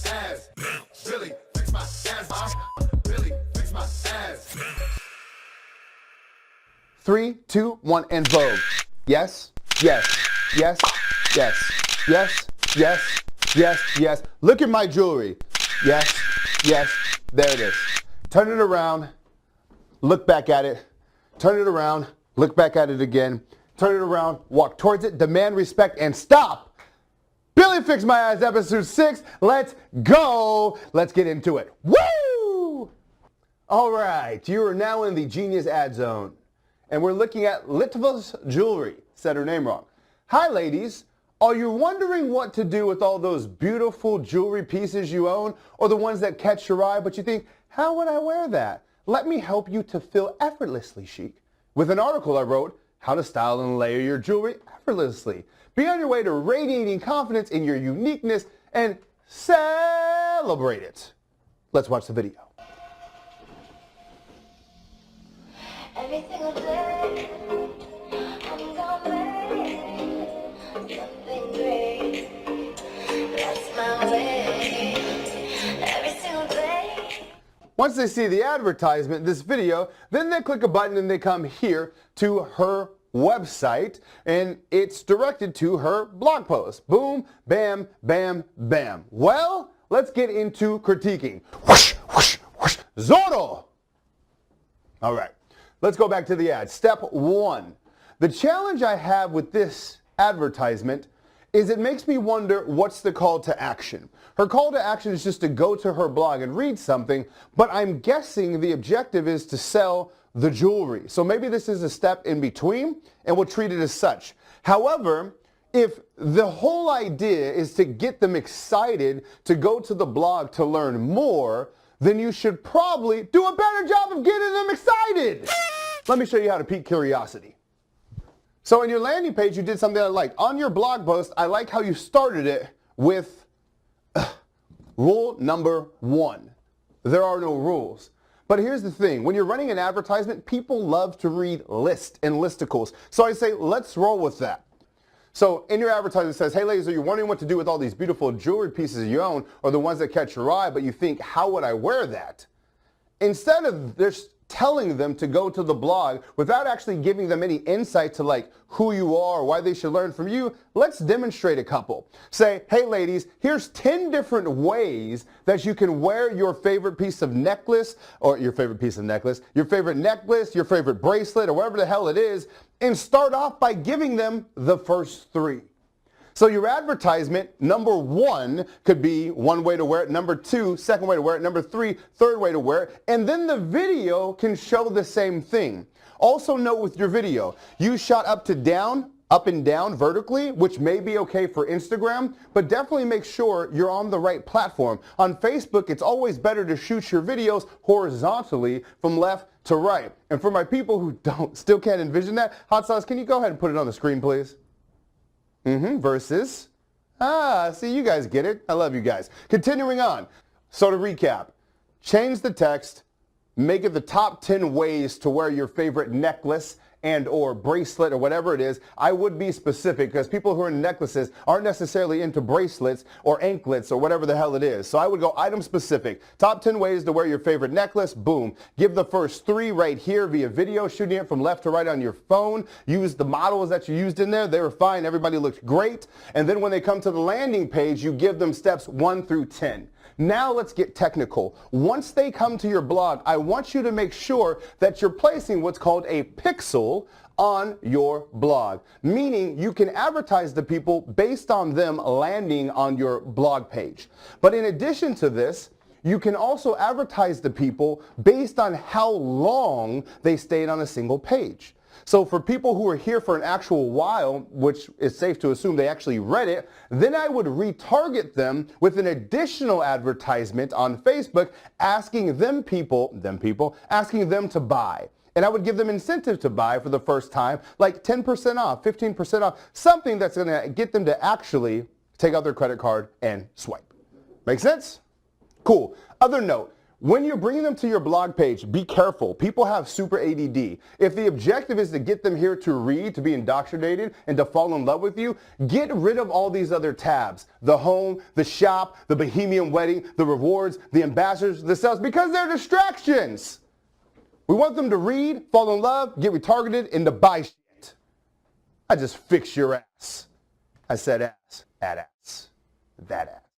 ass. Really fix my ass. Really fix my ass. 3, 2, 1, and Vogue. Yes, yes, yes, yes, yes, yes, yes, yes. Look at my jewelry. Yes, yes, there it is. Turn it around, look back at it. Turn it around, look back at it again. Turn it around, walk towards it, demand respect, and stop. Billy Fix My Eyes, episode 6. Let's go. Let's get into it. Woo! All right, you are now in the Genius Ad Zone. And we're looking at Litva's Jewelry. Said her name wrong. Hi, ladies. Are you wondering what to do with all those beautiful jewelry pieces you own, or the ones that catch your eye, but you think, how would I wear that? Let me help you to feel effortlessly chic with an article I wrote, How to Style and Layer Your Jewelry Effortlessly. Be on your way to radiating confidence in your uniqueness and celebrate it. Let's watch the video. Every single day, I'm gonna make something great. That's my way. Every single day. Once they see the advertisement, this video, then they click a button and they come here to her website, and it's directed to her blog post. Boom, bam, bam, bam. Well, let's get into critiquing. Whoosh, whoosh, whoosh. Zorro! All right. Let's go back to the ad. Step 1. The challenge I have with this advertisement is it makes me wonder what's the call to action. Her call to action is just to go to her blog and read something, but I'm guessing the objective is to sell the jewelry. So maybe this is a step in between and we'll treat it as such. However, if the whole idea is to get them excited to go to the blog to learn more, then you should probably do a better job of getting them excited. Let me show you how to pique curiosity. So in your landing page, you did something I like. On your blog post, I like how you started it with rule number 1. There are no rules. But here's the thing. When you're running an advertisement, people love to read lists and listicles. So I say, let's roll with that. So in your advertisement it says, hey ladies, are you wondering what to do with all these beautiful jewelry pieces you own, or the ones that catch your eye, but you think, how would I wear that? Instead of just telling them to go to the blog without actually giving them any insight to like who you are, why they should learn from you, let's demonstrate a couple. Say, hey ladies, here's 10 different ways that you can wear your favorite piece of necklace, or your favorite necklace, your favorite bracelet, or whatever the hell it is, and start off by giving them the first 3. So your advertisement, number 1 could be one way to wear it, number 2, second way to wear it, number 3, third way to wear it, and then the video can show the same thing. Also note with your video, you shot up and down vertically, which may be okay for Instagram, but definitely make sure you're on the right platform. On Facebook, it's always better to shoot your videos horizontally from left to right. And for my people who still can't envision that, Hot Sauce, can you go ahead and put it on the screen, please? Versus, see, you guys get it. I love you guys. Continuing on. So to recap, change the text, make it the top 10 ways to wear your favorite necklace and or bracelet or whatever it is. I would be specific because people who are in necklaces aren't necessarily into bracelets or anklets or whatever the hell it is. So I would go item specific. Top 10 ways to wear your favorite necklace. Boom. Give the first 3 right here via video, shooting it from left to right on your phone. Use the models that you used in there. They were fine. Everybody looked great. And then when they come to the landing page, you give them steps 1 through 10. Now let's get technical. Once they come to your blog, I want you to make sure that you're placing what's called a pixel on your blog, meaning you can advertise to people based on them landing on your blog page. But in addition to this, you can also advertise to people based on how long they stayed on a single page. So for people who are here for an actual while, which is safe to assume they actually read it, then I would retarget them with an additional advertisement on Facebook asking asking them to buy. And I would give them incentive to buy for the first time, like 10% off, 15% off, something that's going to get them to actually take out their credit card and swipe. Make sense? Cool. Other note, When you're bringing them to your blog page, be careful. People have super ADD. If the objective is to get them here to read, to be indoctrinated, and to fall in love with you, get rid of all these other tabs. The home, the shop, the bohemian wedding, the rewards, the ambassadors, the sales, because they're distractions. We want them to read, fall in love, get retargeted, and to buy shit. I just fix your ass. I said ass, at ass, that ass.